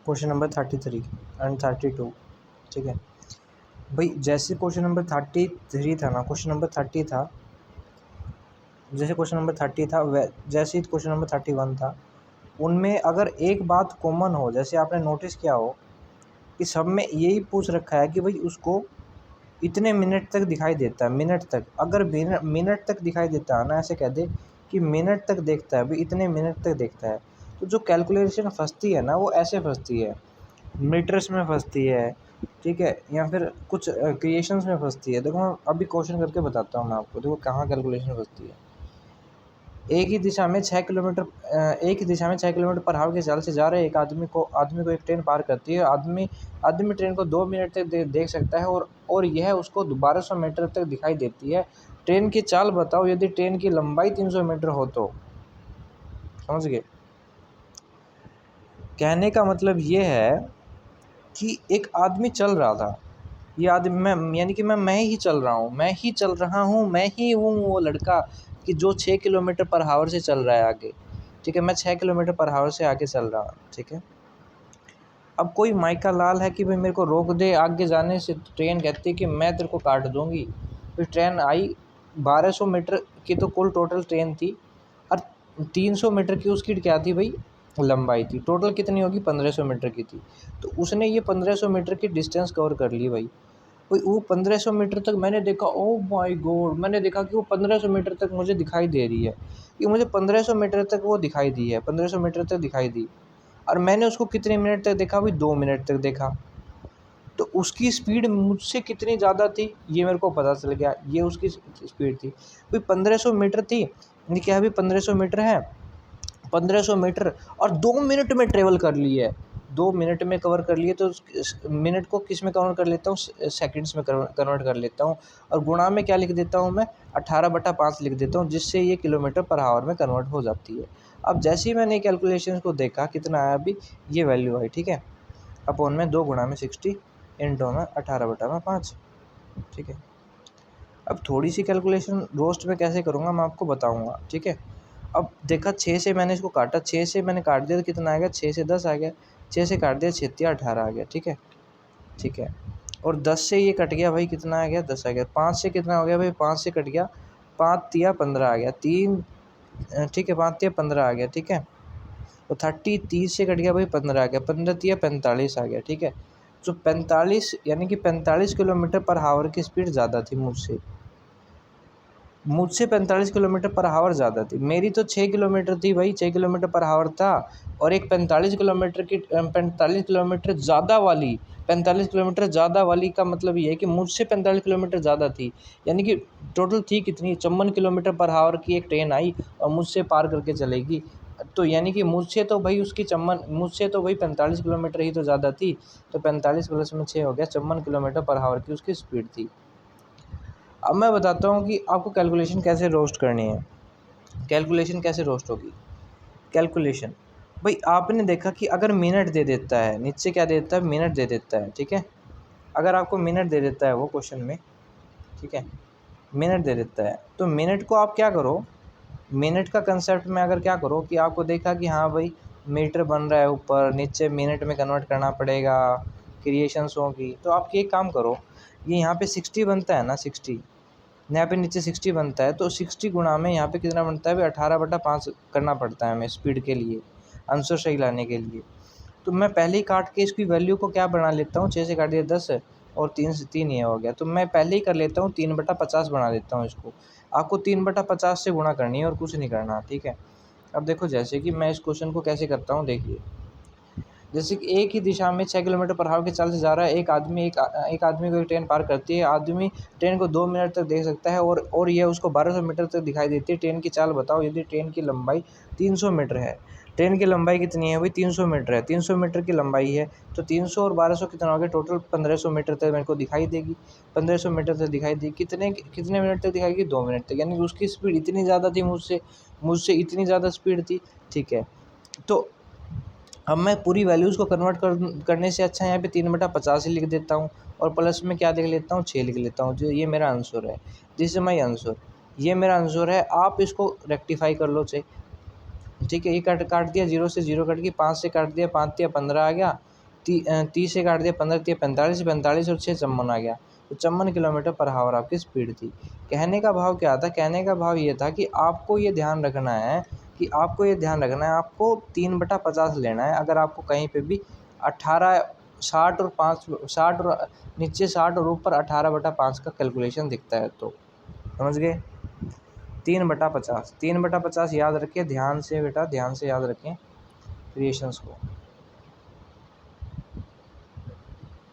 Question number 33 and 32। ठीक है भाई, जैसे क्वेश्चन नंबर 33 था ना, क्वेश्चन नंबर 30 था, जैसे क्वेश्चन नंबर 30 था जैसे ही क्वेश्चन नंबर 31 था, उनमें अगर एक बात कॉमन हो, जैसे आपने नोटिस किया हो कि सब में यही पूछ रखा है कि भाई उसको इतने मिनट तक दिखाई देता है, मिनट तक, अगर मिनट तक दिखाई देता है ना, ऐसे कह दे कि मिनट तक देखता है भाई, इतने मिनट तक देखता है, तो जो कैलकुलेशन फंसती है ना वो ऐसे फंसती है, मीटर्स में फंसती है, ठीक है, या फिर कुछ क्रिएशंस में फंसती है। देखो मैं अभी क्वेश्चन करके बताता हूँ मैं आपको, देखो कहाँ कैलकुलेशन फंसती है। एक ही दिशा में 6 किलोमीटर पर आवर के चाल से जा रहे एक आदमी को एक ट्रेन पार करती है। आदमी ट्रेन को 2 मिनट तक देख सकता है और यह उसको 1200 मीटर तक दिखाई देती है। ट्रेन की चाल बताओ यदि ट्रेन की लंबाई 300 मीटर हो तो। समझ गए? कहने का मतलब ये है कि एक आदमी चल रहा था, ये आदमी मैं, यानी कि मैं ही चल रहा हूँ, मैं ही चल रहा हूँ, मैं ही हूँ वो लड़का कि जो 6 किलोमीटर पर आवर से चल रहा है आगे। ठीक है, मैं 6 किलोमीटर पर आवर से आगे चल रहा हूँ। ठीक है, अब कोई माइका लाल है कि भाई मेरे को रोक दे आगे जाने से, तो ट्रेन कहती है कि मैं तेरे को काट दूंगी। फिर ट्रेन आई, 1200 मीटर की तो कुल टोटल ट्रेन थी, और 300 मीटर की उसकी क्या थी भाई, लंबाई थी। टोटल कितनी होगी, 1500 मीटर की थी। तो उसने ये 1500 मीटर की डिस्टेंस कवर कर ली भाई। वो 1500 मीटर तक मैंने देखा, ओ माय गॉड, मैंने देखा कि वो 1500 मीटर तक मुझे दिखाई दे रही है, कि मुझे 1500 मीटर तक वो दिखाई दी है, 1500 मीटर तक दिखाई दी। और मैंने उसको कितने मिनट तक देखा भाई, 2 मिनट तक देखा। तो उसकी स्पीड मुझसे कितनी ज़्यादा थी ये मेरे को पता चल गया, ये उसकी स्पीड थी भाई 1500 मीटर थी। यानी क्या अभी 1500 मीटर है, 1500 मीटर और 2 मिनट में ट्रेवल कर ली है, 2 मिनट में कवर कर लिए। तो मिनट को किस में कन्वर्ट कर लेता हूँ, सेकंड्स में कन्वर्ट कर लेता हूँ, और गुणा में क्या लिख देता हूँ मैं, 18/5 लिख देता हूँ, जिससे ये किलोमीटर पर आवर में कन्वर्ट हो जाती है। अब जैसे ही मैंने कैलकुलेशन को देखा कितना आया अभी, ये वैल्यू आई। ठीक है, अपॉन में 2 × 60 इंटू में 18/5। ठीक है, अब थोड़ी सी कैलकुलेशन रोस्ट में कैसे करूँगा मैं आपको बताऊँगा। ठीक है, अब देखा 6 से मैंने इसको काटा, 6 से मैंने काट दिया तो कितना आ गया, 6 से 10 आ गया, 6 से काट दिया 6 × 18 आ गया। ठीक है, ठीक है, और 10 से ये कट गया भाई, कितना आ गया, 10 आ गया। 5 से कितना हो गया भाई, 5 से कट गया, 5 × 15 आ गया, 3। ठीक है, 5 × 15 आ गया। ठीक है, तो 30 से कट गया भाई, 15 आ गया, 15 × 45 आ गया। ठीक है, तो 45 यानी कि 45 किलोमीटर पर आवर की स्पीड ज़्यादा थी मुझसे 45 किलोमीटर पर आवर ज़्यादा थी। मेरी तो 6 किलोमीटर थी भाई, 6 किलोमीटर पर आवर था, और एक 45 किलोमीटर ज़्यादा वाली, 45 किलोमीटर ज़्यादा वाली का मतलब ये है कि मुझसे 45 किलोमीटर ज़्यादा थी। यानी कि टोटल थी कितनी, 54 किलोमीटर पर आवर की एक ट्रेन आई और मुझसे पार करके चलेगी। तो यानी कि मुझसे तो भाई 45 किलोमीटर ही तो ज़्यादा थी। तो 45 प्लस में 6 हो गया, 54 किलोमीटर पर आवर की उसकी स्पीड थी। अब मैं बताता हूँ कि आपको कैलकुलेशन कैसे रोस्ट करनी है। कैलकुलेशन कैसे रोस्ट होगी, कैलकुलेशन भाई आपने देखा कि अगर मिनट दे देता है, नीचे क्या दे देता है, मिनट दे देता है। ठीक है, अगर आपको मिनट दे देता है वो क्वेश्चन में, ठीक है, मिनट दे देता है, तो मिनट को आप क्या करो, मिनट का कंसेप्ट में अगर क्या करो कि आपको देखा कि हाँ भाई मीटर बन रहा है ऊपर, नीचे मिनट में कन्वर्ट करना पड़ेगा क्रिएशंस होगी, तो आप ये काम करो, ये यहाँ पे 60 बनता है ना, 60 यहाँ पे नीचे 60 बनता है, तो 60 गुणा में यहाँ पे कितना बनता है भाई, 18/5 करना पड़ता है हमें स्पीड के लिए, आंसर सही लाने के लिए। तो मैं पहले ही काट के इसकी वैल्यू को क्या बना लेता हूँ, 6 से काट दिया 10 और 3 से 3 ये हो गया, तो मैं पहले ही कर लेता हूँ 3/50 बना लेता हूँ इसको। आपको 3/50 से गुणा करनी है और कुछ नहीं करना। ठीक है, अब देखो जैसे कि मैं इस क्वेश्चन को कैसे करता हूँ, देखिए जैसे कि एक ही दिशा में 6 किलोमीटर पर आवर की चाल से जा रहा है एक आदमी को एक ट्रेन पार करती है। आदमी ट्रेन को 2 मिनट तक देख सकता है और यह उसको 1200 मीटर तक दिखाई देती है। ट्रेन की चाल बताओ यदि ट्रेन की लंबाई 300 मीटर है। ट्रेन की लंबाई कितनी है भाई, 300 मीटर है, 300 मीटर की लंबाई है, तो 300 और 1200 कितना हो गया, टोटल 1500 मीटर तक मेरे को दिखाई देगी। 1500 मीटर तक दिखाई देगी, कितने कितने मिनट तक दिखाएगी, 2 मिनट तक। यानी कि उसकी स्पीड इतनी ज़्यादा थी मुझसे इतनी ज़्यादा स्पीड थी। ठीक है, तो अब मैं पूरी वैल्यूज़ को कन्वर्ट करने से अच्छा यहाँ पे 3/50 ही लिख देता हूँ, और प्लस में क्या लिख लेता हूँ, 6 लिख लेता हूँ, जो ये मेरा आंसर है। दिस इज माई आंसर, ये मेरा आंसर है। आप इसको रेक्टिफाई कर लो। ठीक है, ये काट काट दिया, 0 से 0 कट गई, 5 से काट दिया, 5 × 15 आ गया, 30 से काट दिया 15, 45, 45 और 6 54 आ गया। तो 54 किलोमीटर पर हावर आपकी स्पीड थी। कहने का भाव क्या था? कहने का भाव ये था कि आपको ये ध्यान रखना है आपको 3/50 लेना है। अगर आपको कहीं पे भी 18, 60 और 5, 60 और नीचे 60 और ऊपर 18/5 का कैलकुलेशन दिखता है तो समझ गए। 3/50 याद रखिए ध्यान से बेटा, ध्यान से याद रखें क्रिएशंस को।